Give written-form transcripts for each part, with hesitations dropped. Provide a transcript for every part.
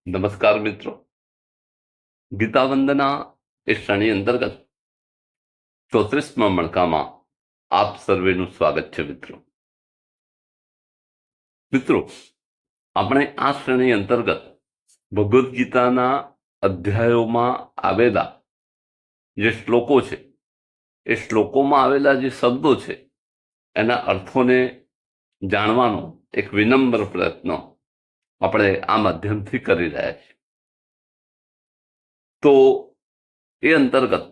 નમસ્કાર મિત્રો. ગીતા વંદના એ શ્રેણી અંતર્ગત 34મા મણકામાં આપ સર્વેનું સ્વાગત છે. મિત્રો, આપણે આ શ્રેણી અંતર્ગત ભગવદ્ ગીતાના અધ્યાયોમાં આવેલા જે શ્લોકો છે, એ શ્લોકોમાં આવેલા જે શબ્દો છે એના અર્થોને જાણવાનો એક વિનમ્ર પ્રયત્ન આપણે આ માધ્યમથી કરી રહ્યા છીએ. તો એ અંતર્ગત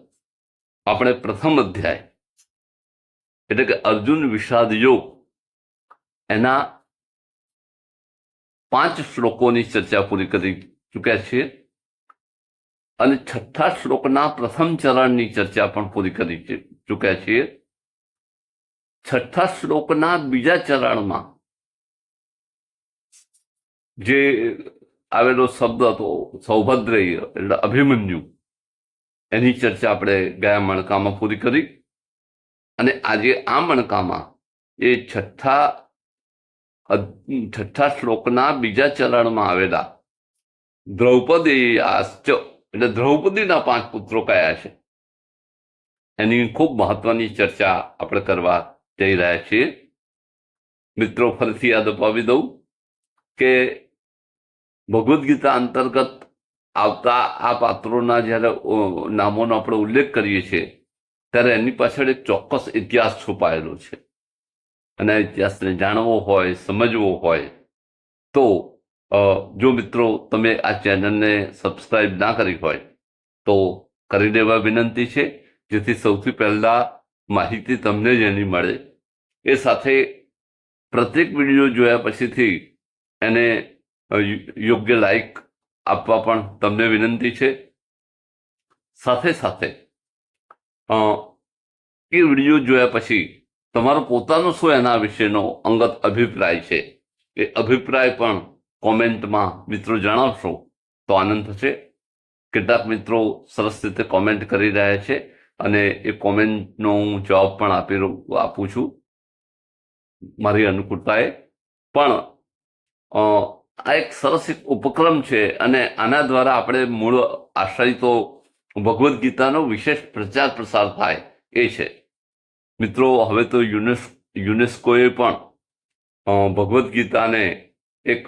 આપણે પ્રથમ અધ્યાય એટલે કે અર્જુન વિષાદ યોગ એના 5 શ્લોકોની ચર્ચા પૂરી કરી ચૂક્યા છીએ અને 6થા શ્લોકના પ્રથમ ચરણની ચર્ચા પણ પૂરી કરી ચૂક્યા છીએ. 6થા શ્લોકના બીજા ચરણમાં જે આવેલો શબ્દ હતો સૌભદ્રેય એટલે અભિમન્યુ, એની ચર્ચા આપણે ગયા મણકામાં પૂરી કરી અને આજે આ મણકામાં એ છઠ્ઠા શ્લોકના બીજા ચરણમાં આવેલા દ્રૌપદીયાશ્ચ એટલે દ્રૌપદીના 5 પુત્રો કયા છે એની ખૂબ મહત્વની ચર્ચા આપણે કરવા જઈ રહ્યા છીએ. મિત્રો, ફરીથી યાદ અપાવી દઉં કે ભગવદ્ ગીતા અંતર્ગત આવતા આ પાત્રોના જ્યારે નામોનો આપણે ઉલ્લેખ કરીએ છીએ ત્યારે એની પાછળ એક ચોક્કસ ઇતિહાસ છુપાયેલો છે અને ઇતિહાસને જાણવો હોય, સમજવો હોય તો જો મિત્રો તમે આ ચેનલને સબસ્ક્રાઇબ ના કરી હોય તો કરી દેવા વિનંતી છે, જેથી સૌથી પહેલા માહિતી તમને જ એની મળે. એ સાથે પ્રત્યેક વિડીયો જોયા પછીથી એને યોગ્ય લાઈક આપવા પણ તમને વિનંતી છે. સાથે સાથે એ વિડીયો જોયા પછી તમારો પોતાનો શું એના વિશેનો અંગત અભિપ્રાય છે એ અભિપ્રાય પણ કોમેન્ટમાં મિત્રો જણાવશો તો આનંદ થશે. કેટલાક મિત્રો સરસ રીતે કોમેન્ટ કરી રહ્યા છે અને એ કોમેન્ટનો હું જવાબ પણ આપું છું મારી અનુકૂળતાએ. પણ આ એક સરસ એક ઉપક્રમ છે અને આના દ્વારા આપણે મૂળ આશય તો ભગવદ્ ગીતાનો વિશેષ પ્રચાર પ્રસાર થાય એ છે. મિત્રો, હવે તો યુનેસ્કોએ પણ ભગવદ્ ગીતાને એક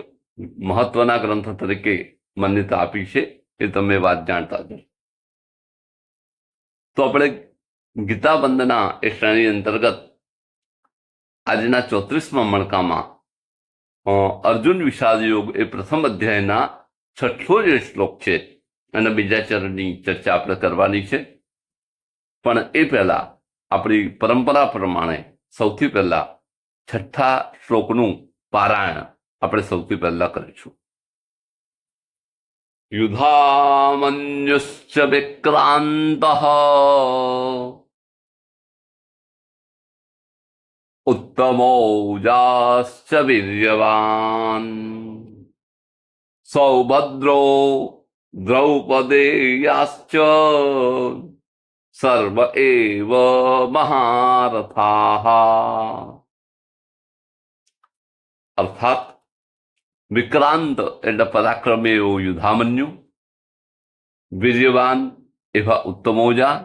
મહત્વના ગ્રંથ તરીકે માન્યતા આપી છે, એ તમે વાત જાણતા જ. તો આપણે ગીતા વંદના એ શ્રેણી અંતર્ગત આજના 34મા મણકામાં અર્જુન વિષાદ યોગ એ પ્રથમ અધ્યાયના 6થો જે શ્લોક છે અને બીજા ચરણની ચર્ચા આપણે કરવાની છે. પણ એ પહેલા આપણી પરંપરા પ્રમાણે સૌથી પહેલા 6થા શ્લોકનું પારાયણ આપણે સૌથી પહેલા કરીશું. યુધામન્યુશ્ચ વિક્રાંતઃ ઉત્તમૌજાશ્ચ વીર્યવાન સૌભદ્રો દ્રૌપદેયાશ્ચ સર્વ એવ મહારથાઃ. અર્થાત વિક્રાંત એટલે પરાક્રમી એવો યુધામન્યુ, વીર્યવાન એવા ઉત્તમૌજા,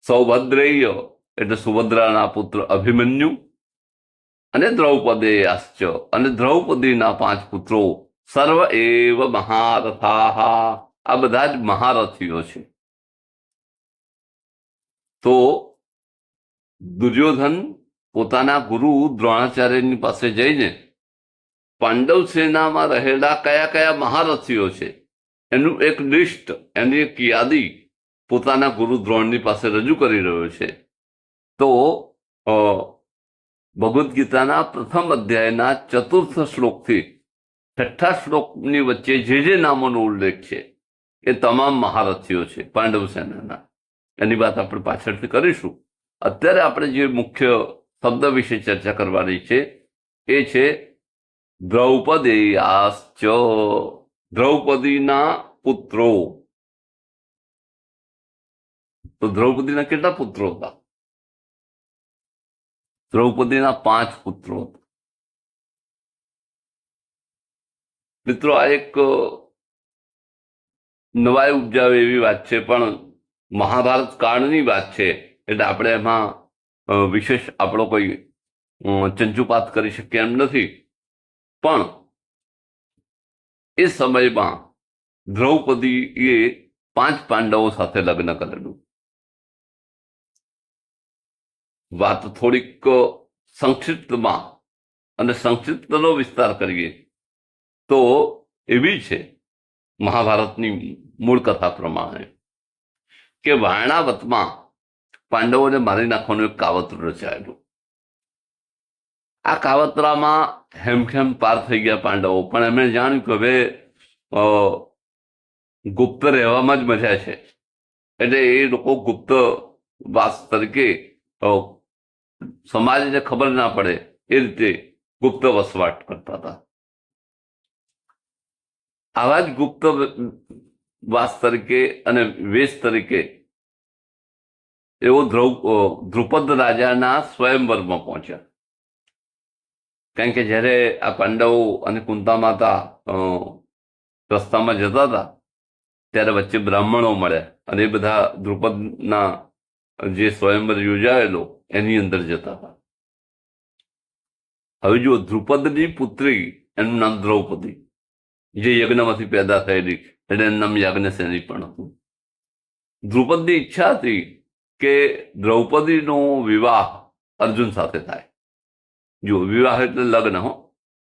સૌભદ્રેય એટલે સુભદ્રાના પુત્ર અભિમન્યુ અને દ્રૌપદેયાશ્ચ અને દ્રૌપદીના 5 પુત્રો સર્વ એવ મહારથાઃ. આ બધા જ મહારથીઓ છે. તો દુર્યોધન પોતાના ગુરુ દ્રોણાચાર્યની પાસે જઈને પાંડવ સેનામાં રહેલા કયા કયા મહારથીઓ છે એનું એક લિસ્ટ, એની એક યાદી પોતાના ગુરુ દ્રોણની પાસે રજૂ કરી રહ્યો છે. તો ભગવદ્ ગીતાના પ્રથમ અધ્યાયના 4th શ્લોકથી 6થા શ્લોકની વચ્ચે જે નામોનો ઉલ્લેખ છે એ તમામ મહારથીઓ છે પાંડવ સેનાના. એની વાત આપણે પાછળથી કરીશું. અત્યારે આપણે જે મુખ્ય શબ્દ વિશે ચર્ચા કરવાની છે એ છે દ્રૌપદેયાશ્ચ, દ્રૌપદીના પુત્રો. તો દ્રૌપદીના કેટલા પુત્રો હતા? દ્રૌપદીના 5 પુત્રો હતા. મિત્રો, આ એક નવાઈ ઉપજાવે એવી વાત છે, પણ મહાભારત કાળની વાત છે એટલે આપણે એમાં વિશેષ આપણો કોઈ ચંચુપાત કરી શકીએ એમ નથી. પણ એ સમયમાં દ્રૌપદીએ 5 પાંડવો સાથે લગ્ન કરેલું. વાત થોડીક સંક્ષિપ્તમાં અને સંક્ષિપ્તનો વિસ્તાર કરીએ તો એવી છે મહાભારતની મૂળ કથા પ્રમાણે કે વારણાવતમાં પાંડવોને મારી નાખવાનું એક કાવતરું રચાયેલું. આ કાવતરામાં હેમખેમ પાર થઈ ગયા પાંડવો, પણ એમણે જાણ્યું કે હવે ગુપ્ત રહેવામાં જ મજા છે, એટલે એ લોકો ગુપ્ત વાસ તરીકે સમાજને ખબર ના પડે એ રીતે ગુપ્ત વસવાટ કરતા હતા. આવા જ ગુપ્ત વાસ તરીકે અને વેશ તરીકે એવો દ્રુપદ રાજાના સ્વયંવરમાં પહોંચ્યા. કારણ કે જ્યારે આ પાંડવો અને કુંતા માતા રસ્તામાં જતા હતા ત્યારે વચ્ચે બ્રાહ્મણો મળ્યા અને એ બધા દ્રુપદના જે સ્વયંવર યોજાયેલો એની અંદર જતા હતા. હવે જો દ્રુપદની પુત્રી, એનું નામ દ્રૌપદી, જે યજ્ઞમાંથી પેદા થયેલી, એટલે એનું નામ યાજ્ઞસેની પણ હતું. દ્રુપદની ઈચ્છા હતી કે દ્રૌપદીનો વિવાહ અર્જુન સાથે થાય. જો વિવાહ એટલે લગ્ન, હો,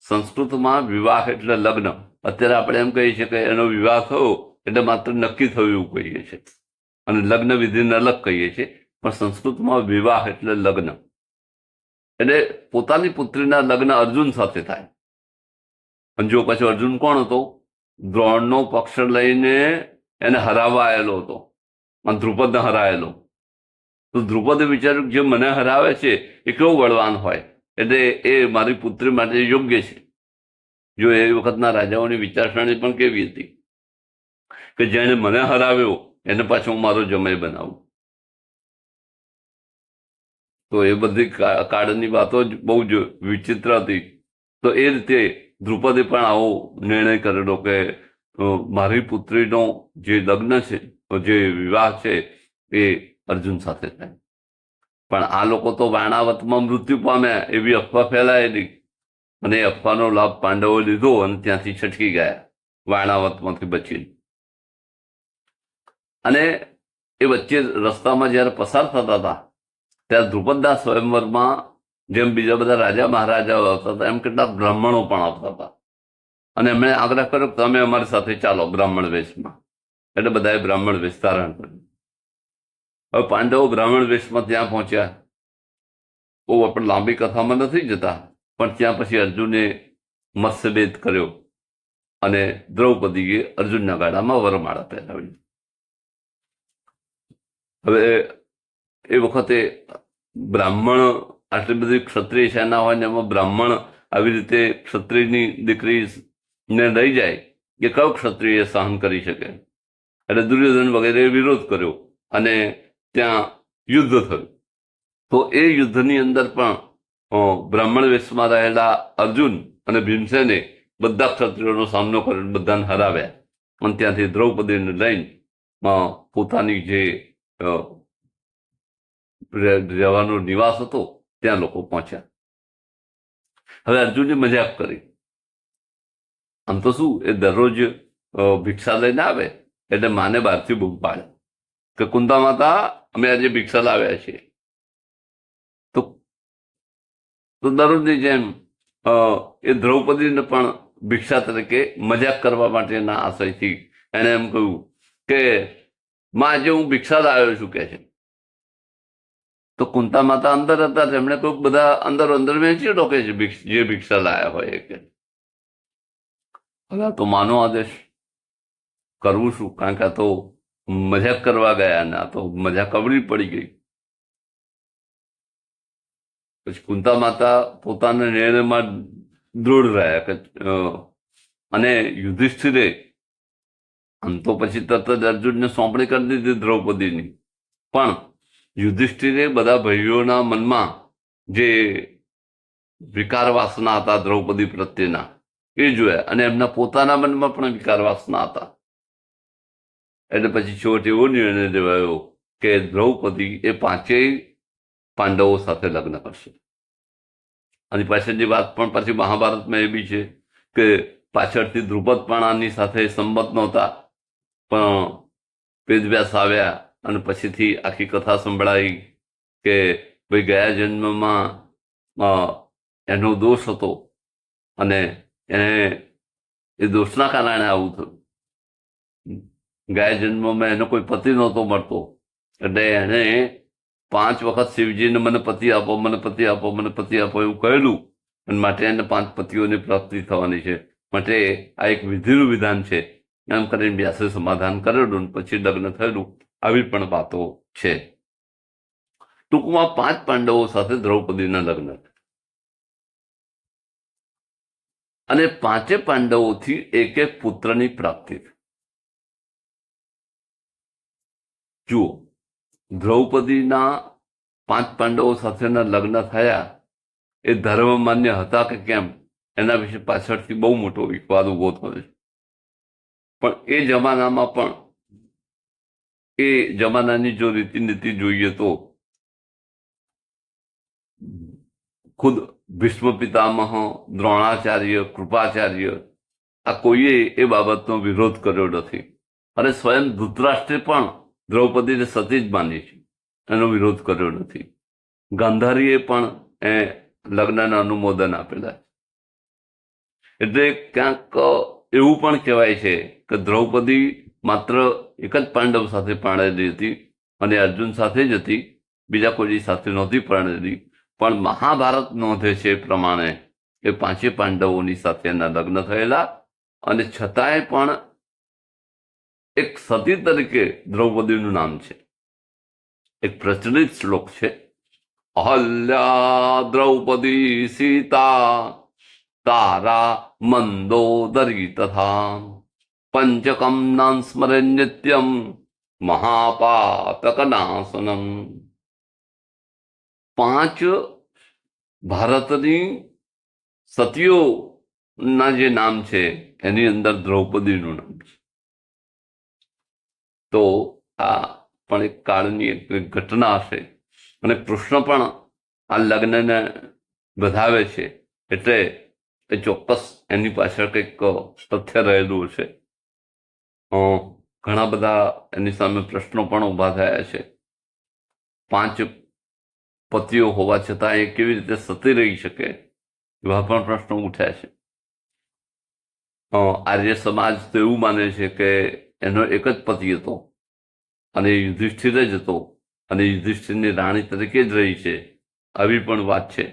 સંસ્કૃતમાં વિવાહ એટલે લગ્ન. અત્યારે આપણે એમ કહીએ છીએ કે એનો વિવાહ થયો એટલે માત્ર નક્કી થયું એવું કહીએ છીએ, અને લગ્ન વિધિને અલગ કહીએ છીએ. પણ સંસ્કૃતમાં વિવાહ એટલે લગ્ન, એટલે પોતાની પુત્રીના લગ્ન અર્જુન સાથે થાય. અને જો પછી અર્જુન કોણ હતો? દ્રોણનો પક્ષ લઈને એને હરાવવા આવેલો હતો અને દ્રુપદને હરાયેલો. તો દ્રુપદે વિચાર્યું જે મને હરાવે છે એ કેવો બળવાન હોય, એટલે એ મારી પુત્રી માટે યોગ્ય છે. જો એ વખતના રાજાઓની વિચારસરણી પણ કેવી હતી કે જેણે મને હરાવ્યો એને પાછો હું મારો જમાઈ બનાવું. તો એ બધી કાળની વાતો જ બહુ જ વિચિત્ર હતી. તો એ રીતે દ્રુપદે પણ આવો નિર્ણય કરેલો કે મારી પુત્રીનો જે લગ્ન છે, જે વિવાહ છે, એ અર્જુન સાથે થાય. પણ આ લોકો તો વારણાવતમાં મૃત્યુ પામ્યા એવી અફવા ફેલાયેલી, અને એ અફવાનો લાભ પાંડવો લીધો અને ત્યાંથી છટકી ગયા, વારણાવતમાંથી બચીને. અને એ વચ્ચે રસ્તામાં જ્યારે પસાર થતા હતા ત્યારે દ્રુપદના સ્વયંવરમાં જેમ બીજા બધા રાજા મહારાજાઓ આવતા હતા એમ કેટલાક બ્રાહ્મણો પણ આવતા હતા. અને એમણે આગ્રહ કર્યો કે તમે અમારી સાથે ચાલો બ્રાહ્મણ વેશમાં. એટલે બધાએ બ્રાહ્મણ વેશ ધારણ કર્યું. હવે પાંડવો બ્રાહ્મણ વેશમાં ત્યાં પહોંચ્યા. બહુ આપણે લાંબી કથામાં નથી જતા, પણ ત્યાં પછી અર્જુને મત્સ્યભેદ કર્યો અને દ્રૌપદીએ અર્જુનના ગાડામાં વરમાળા પહેરાવી. હવે એ વખતે બ્રાહ્મણ, આટલી બધી ક્ષત્રિય સેના હોય ને એમાં બ્રાહ્મણ આવી રીતે ક્ષત્રિયની દીકરીને લઈ જાય કે કયો ક્ષત્રિય સહન કરી શકે? એટલે દુર્યોધન વગેરે વિરોધ કર્યો અને ત્યાં યુદ્ધ થયું. તો એ યુદ્ધની અંદર પણ બ્રાહ્મણ વેશમાં રહેલા અર્જુન અને ભીમસેને બધા ક્ષત્રિયોનો સામનો કર્યો, બધાને હરાવ્યા અને ત્યાંથી દ્રૌપદીને લઈને પોતાની જે રહેવાનો નિવાસ હતો ત્યાં લોકો પહોંચ્યા. હવે અર્જુને મજાક કરી. આમ તો શું, એ દરરોજ ભિક્ષા લઈને આવે એટલે માને બહારથી બૂમ પાડે કે કુંતા માતા, અમે આજે ભિક્ષા લાવ્યા છીએ. તો દરરોજની જેમ એ દ્રૌપદીને પણ ભિક્ષા તરીકે મજાક કરવા માટેના આશયથી એને એમ કહ્યું કે માં, આજે હું ભિક્ષા લાવ્યો છું કે છે. તો કુંતા માતા અંદર હતા, તેમણે કહ્યું બધા અંદર અંદર વેચી ડોકે છે જે ભિક્ષા લાયા હોય એ કે. હવે તો માનો આદેશ, કરવું શું? કારણ કે આ તો મજાક કરવા ગયા ને આ તો મજા કવડી પડી ગઈ. પછી કુંતા માતા પોતાના નિર્ણયમાં દૃઢ રહ્યા કે અને યુધિષ્ઠિરે આમ તો પછી તરત જ અર્જુનને સોંપણી કરી દીધી દ્રૌપદીની. પણ યુધિષ્ઠિરે બધા ભાઈઓના મનમાં જે વિકાર વાસના હતા દ્રૌપદી પ્રત્યેના એ જોયા, અને એમના પોતાના મનમાં પણ વિકાર વાસના હતા. એટલે પછી છોટ એવો નિર્ણય લેવાયો કે દ્રૌપદી એ પાંચેય પાંડવો સાથે લગ્ન કરશે. અને પાછળની વાત પણ પછી મહાભારતમાં એવી છે કે પાછળથી દ્રુપદ પણ આની સાથે સંમત નહોતા, પણ વેદવ્યાસ આવ્યા અને પછીથી આખી કથા સંભળાઈ કે ભાઈ ગયા જન્મમાં એનો દોષ હતો અને એને એ દોષના કારણે આવું થયું. ગયા જન્મમાં એનો કોઈ પતિ નહોતો મળતો, એટલે એને 5 વખત શિવજીને મને પતિ આપો, મને પતિ આપો, મને પતિ આપો એવું કહેલું, અને માટે એને 5 પતિઓની પ્રાપ્તિ થવાની છે. માટે આ એક વિધિનું વિધાન છે. એમ કરીને વ્યાસે સમાધાન કરેલું, પછી લગ્ન થયેલું. આવી પણ વાતો છે. ટૂંકમાં 5 પાંડવો સાથે દ્રૌપદીના લગ્ન, અને 5 પાંડવોથી એક એક પુત્રની પ્રાપ્તિ. જુઓ, દ્રૌપદીના 5 પાંડવો સાથેના લગ્ન થયા એ ધર્મમાન્ય હતા કે કેમ, એના વિશે પાછળથી બહુ મોટો વિવાદ ઉભો થયો છે. પણ એ જમાનાની જો રીતિનીતિ જોઈએ તો ખુદ ભીષ્મ પિતામહ, દ્રોણાચાર્ય, કૃપાચાર્ય, આ કોઈએ એ બાબતનો વિરોધ કર્યો નથી. અને સ્વયં ધૃતરાષ્ટ્રે પણ દ્રૌપદીને સતી જ માની છે, એનો વિરોધ કર્યો નથી. ગાંધારીએ પણ એ લગ્નના અનુમોદન આપેલા. એટલે ક્યાંક એવું પણ કહેવાય છે કે દ્રૌપદી માત્ર એક જ પાંડવ સાથે પરણેલી હતી, અને અર્જુન સાથે જ હતી, બીજા કોઈ સાથે નહોતી પરણેલી. પણ મહાભારત નોંધે છે એ પ્રમાણે એ 5 પાંડવોની સાથે એના લગ્ન થયેલા, અને છતાંય પણ એક સતી તરીકે દ્રૌપદીનું નામ છે. એક પ્રચલિત શ્લોક છે, અહલ્યા દ્રૌપદી સીતા તારા મંદોદરી તથા પંચકમ નામ સ્મરે નિત્યમ મહાપાતક નાશનમ. 5 ભારતની સતીઓના જે નામ છે એની અંદર દ્રૌપદીનું નામ છે. તો આ પણ એક કાળની એક ઘટના હશે, અને કૃષ્ણ પણ આ લગ્નને વધાવે છે, એટલે એ ચોક્કસ એની પાછળ કંઈક તથ્ય રહેલું હશે. ઘણા બધા એની સામે પ્રશ્નો પણ ઊભા થયા છે. 5 પતિઓ હોવા છતાં એ કેવી રીતે સતી રહી શકે, એવા પણ પ્રશ્નો ઉઠ્યા છે. આર્ય સમાજ તો એવું માને છે કે એનો એક જ પતિ હતો, અને યુધિષ્ઠિર જ હતો, અને યુધિષ્ઠિરની રાણી તરીકે જ રહી છે, આવી પણ વાત છે.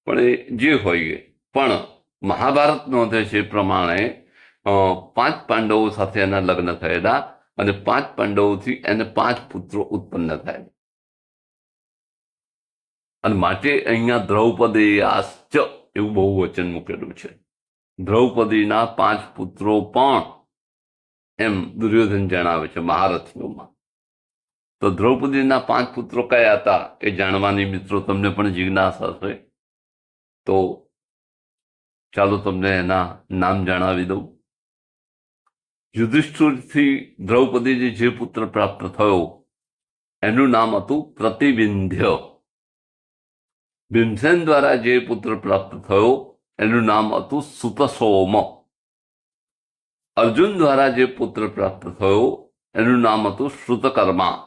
પણ એ જે હોય, પણ મહાભારત નોંધે છે એ પ્રમાણે 5 પાંડવો સાથે એના લગ્ન થયેલા, અને 5 પાંડવોથી એને 5 પુત્રો ઉત્પન્ન થયા. અને માટે અહીંયા દ્રૌપદીયાશ્ચ એવું બહુ વચન મૂકેલું છે. દ્રૌપદીના 5 પુત્રો પણ, એમ દુર્યોધન જણાવે છે મહારથીઓમાં. તો દ્રૌપદીના 5 પુત્રો કયા હતા એ જાણવાની મિત્રો તમને પણ જિજ્ઞાસા હશે. તો ચાલો તમને એના નામ જણાવી દઉં. યુધિષ્ઠિરથી દ્રૌપદીને જે પુત્ર પ્રાપ્ત થયો એનું નામ હતું પ્રતિવિંધ્ય. ભીમસેન દ્વારા જે પુત્ર પ્રાપ્ત થયો એનું નામ હતું સુતસોમ. અર્જુન દ્વારા જે પુત્ર પ્રાપ્ત થયો એનું નામ હતું શ્રુતકર્મા.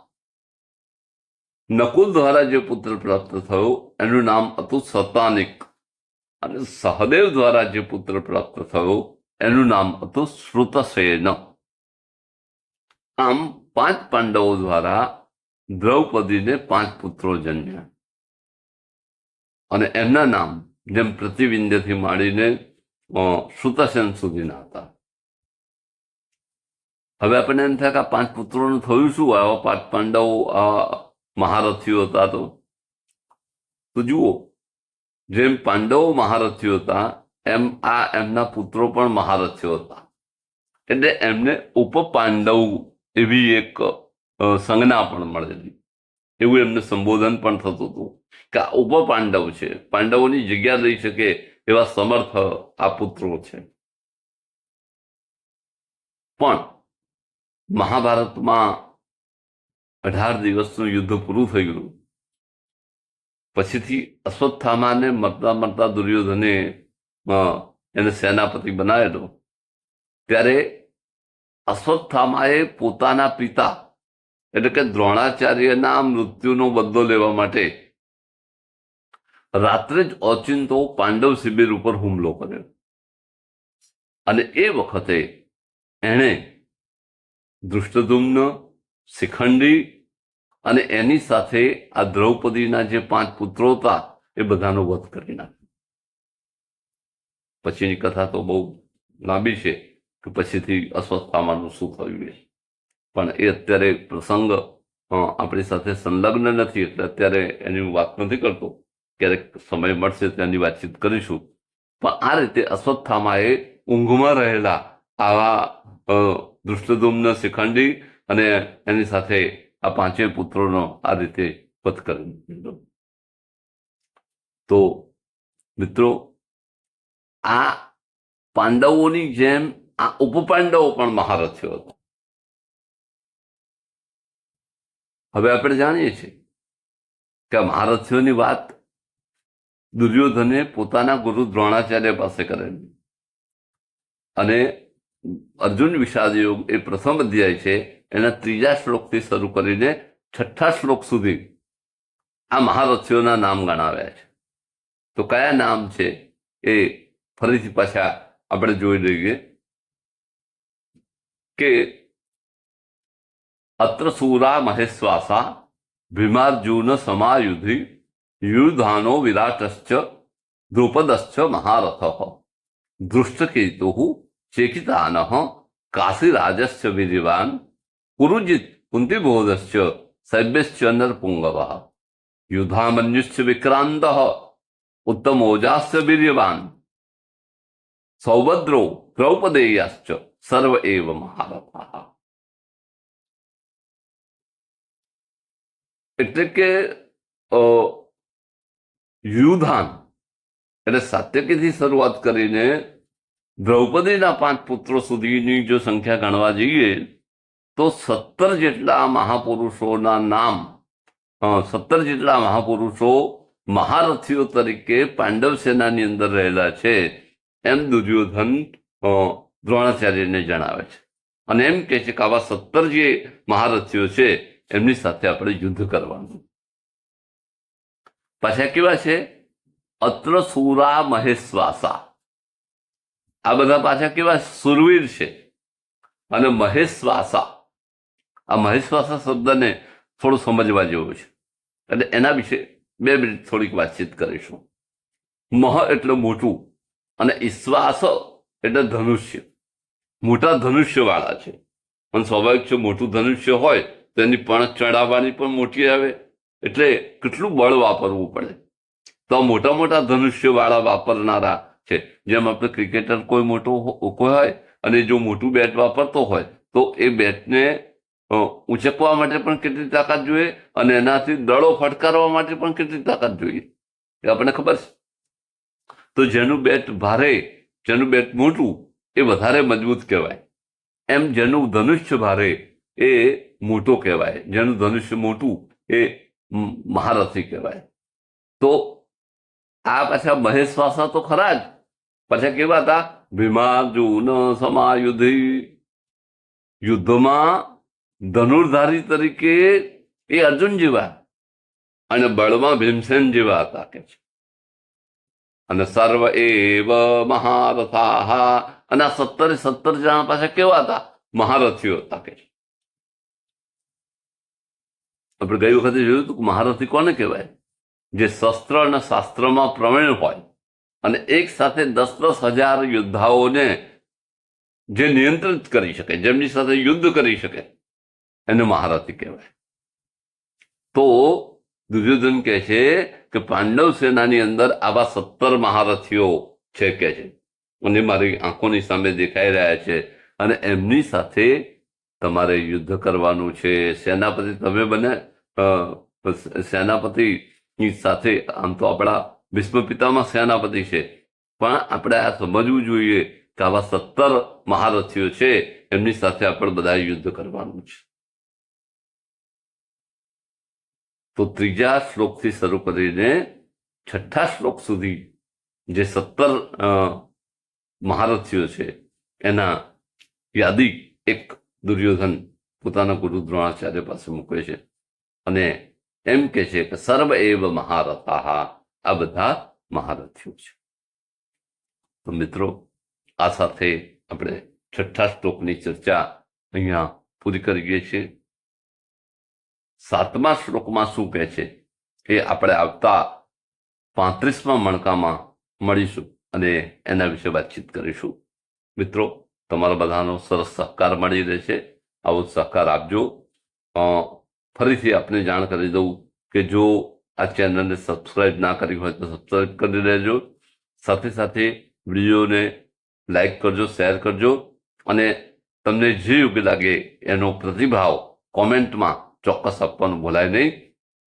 નકુલ દ્વારા જે પુત્ર પ્રાપ્ત થયો એનું નામ હતું શતાનિક. અને સહદેવ દ્વારા જે પુત્ર પ્રાપ્ત થયો એનું નામ હતું શ્રુતસેન. આમ 5 પાંડવો દ્વારા દ્રૌપદીને 5 પુત્રો જન્મ્યા, અને એમના નામ જેમ પ્રતિવિંધ્યથી માંડીને શ્રુતસેન સુધીના હતા. હવે આપણને એમ થાય કે આ 5 પુત્રોનું થયું શું? આવા 5 પાંડવો મહારથીઓ હતા. તો જુઓ, જેમ પાંડવો મહારથીઓ હતા એમ આ એમના પુત્રો પણ મહારથીઓ હતા. એટલે એમને ઉપપાંડવ એવી એક સંજ્ઞા પણ મળેલી, એવું એમને સંબોધન પણ થતું હતું કે આ ઉપપાંડવ છે, પાંડવોની જગ્યા લઈ શકે એવા સમર્થ આ પુત્રો છે. પણ મહાભારતમાં 18 દિવસનું યુદ્ધ પૂરું થઈ ગયું પછીથી અશ્વત્થામાને મરતા મરતા દુર્યોધને એને સેનાપતિ બનાવેલો. ત્યારે અશ્વત્થામાએ પોતાના પિતા એટલે કે દ્રોણાચાર્યના મૃત્યુનો બદલો લેવા માટે રાત્રે જ ઓચિંતો પાંડવ શિબિર ઉપર હુમલો કર્યો. અને એ વખતે એણે ધૃષ્ટદ્યુમ્ન, શિખંડી અને એની સાથે આ દ્રૌપદીના જે 5 પુત્રો હતા એ બધાનો વધ કરી નાખ્યો. પછીની કથા તો બહુ લાંબી છે કે પછીથી અશ્વત્થામાનું શું થયું એ, પણ એ અત્યારે પ્રસંગ આપણી સાથે સંલગ્ન નથી એટલે અત્યારે એની વાત નથી કરતો. ક્યારેક સમય મળશે તેની વાતચીત કરીશું. પણ આ રીતે અશ્વત્થામાએ ઊંઘમાં રહેલા આવા ધૃષ્ટદ્યુમ્ન, શિખંડી અને એની સાથે આ 5 પુત્રોનો આ રીતે વધ કરી દીધો. તો મિત્રો, આ પાંડવોની જેમ આ ઉપપાંડવો પણ મહારથીઓ હતા. હવે આપણે જાણીએ છીએ કે મહારથીઓની વાત દુર્યોધને પોતાના ગુરુ દ્રોણાચાર્ય પાસે કરેલી. અને અર્જુન વિષાદ યોગ એ પ્રથમ અધ્યાય છે, એના 3જા શ્લોકથી શરૂ કરીને 6ઠ્ઠા શ્લોક સુધી આ મહારથીઓના નામ ગણાવ્યા છે. તો કયા નામ છે એ ફરીથી પાછા આપણે જોઈ લઈએ કે અત્ર સૂરા મહેશ્વાસા ભીમાર્જુન સમાયુધિ યુધાનો વિરાટશ્ચ દ્રુપદશ્ચ મહારથઃ ધૃષ્ટકેતુઃ ચેકિતાનઃ કાશીરાજશ્ચ વીર્યવાન પુરુજિત કુંતીબોધશ્ચ સૈભ્યશ્ચ નરપુંગવઃ યુધામન્યુશ્ચ વિક્રાંતઃ ઉત્તમોજાશ્ચ વીર્યવાન સૌભદ્રો દ્રૌપદેયશ્ચ સર્વ એવ મહારથઃ. એટલે કે યુધાન એટલે સાત્યકીથી શરૂઆત કરીને દ્રૌપદીના 5 પુત્રો સુધીની જો સંખ્યા ગણવા જઈએ તો 17 જેટલા મહાપુરુષોના નામ, 17 જેટલા મહાપુરુષો મહારથીઓ તરીકે પાંડવ સેનાની અંદર રહેલા છે એમ દુર્યોધન દ્રોણાચાર્યને જણાવે છે. અને એમ કહે છે કે આવા 17 જે મહારથીઓ છે એમની સાથે આપણે યુદ્ધ કરવાનું. પાછા કેવા છે? અત્ર સૂરા મહેશ્વાસા. આ બધા પાછા કેવા? સુરવીર છે. અને મહેશ્વાસા, આ મહેશ્વાસા શબ્દને થોડું સમજવા જેવું છે એટલે એના વિશે 2 મિનિટ થોડીક વાતચીત કરીશું. મહ એટલે મોટું અને ઈશ્વાસ એટલે ધનુષ્ય. મોટા ધનુષ્ય વાળા છે. અને સ્વાભાવિક છે, મોટું ધનુષ્ય હોય તો એની પણ ચડાવવાની પણ મોટી આવે એટલે કેટલું બળ વાપરવું પડે. તો મોટા મોટા ધનુષ્ય વાળા વાપરનારા છે. જેમ આપણે ક્રિકેટર કોઈ મોટો કોઈ હોય અને જો મોટું બેટ વાપરતો હોય તો એ બેટને ઉંચકવા માટે પણ કેટલી તાકાત જોઈએ અને એનાથી દડો ફટકારવા માટે પણ કેટલી તાકાત જોઈએ એ આપણને ખબર છે. તો જેનું બેટ ભારે, જેનું બેટ મોટું એ વધારે મજબૂત કહેવાય. એમ જેનું ધનુષ્ય ભારે એ મોટો કહેવાય, જેનું ધનુષ્ય મોટું એ મહારથી કહેવાય. તો આ પાછા મહેશ્વાસા તો ખરા જ, પાછા કેવા હતા? ભીમાર્જુન સમાયુધિ. યુદ્ધમાં ધનુર્ધારી તરીકે એ અર્જુન જેવા અને બળમાં ભીમસેન જેવા હતા કે છે. અને સર્વ એવ મહારથાઃ. અને આ 17 જણા પાછા કેવા હતા? મહારથીઓ હતા કે છે. આપણે ગઈ વખતે જોયું હતું કે મહારથી કોને કહેવાય? જે શસ્ત્ર અને શાસ્ત્રમાં પ્રવીણ હોય અને એક સાથે 10,000 યોદ્ધાઓને જે નિયંત્રિત કરી શકે, જેમની સાથે યુદ્ધ કરી શકે, એને મહારથી કહેવાય. તો દુર્યોધન કહે છે કે પાંડવ સેનાની અંદર આવા 17 મહારથીઓ છે કે છે અને મારી આંખોની સામે દેખાઈ રહ્યા છે અને એમની સાથે તમારે યુદ્ધ કરવાનું છે. સેનાપતિ તમે બને. સેનાપતિની સાથે આમ તો આપણા ભીષ્મ પિતામાં સેનાપતિ છે પણ આપણે આ સમજવું જોઈએ કે આવા 17 મહારથીઓ છે, એમની સાથે આપણે બધા યુદ્ધ કરવાનું છે. તો ત્રીજા શ્લોકથી શરૂ કરીને 6થા શ્લોક સુધી જે 17 મહારથીઓ છે એના યાદી એક દુર્યોધન પોતાના ગુરુ દ્રોણાચાર્ય પાસે મૂકે છે અને એમ કે છે કે સર્વ એવ મહારથાઃ, આ બધા મહારથીઓ છે. તો મિત્રો, આ સાથે આપણે 6થા શ્લોકની ચર્ચા અહીંયા પૂરી કરીએ છીએ. 7મા શ્લોકમાં શું કહે છે એ આપણે આવતા 35મા મણકામાં મળીશું અને એના વિશે વાતચીત કરીશું. મિત્રો, તમારા બધાનો સરસ સહકાર મળી રહેશે. આવો સહકાર આપજો. ફરીથી આપને જાણ કરી દઉં કે જો આ ચેનલને સબસ્ક્રાઇબ ના કરી હોય તો સબસ્ક્રાઇબ કરી લેજો. સાથે સાથે વિડીયોને લાઈક કરજો, શેર કરજો અને તમને જે યોગ્ય લાગે એનો પ્રતિભાવ કોમેન્ટમાં ચોક્કસ આપવાનું ભૂલાય નહીં.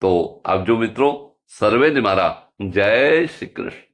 તો આવજો મિત્રો. સર્વેને મારા જય શ્રી કૃષ્ણ.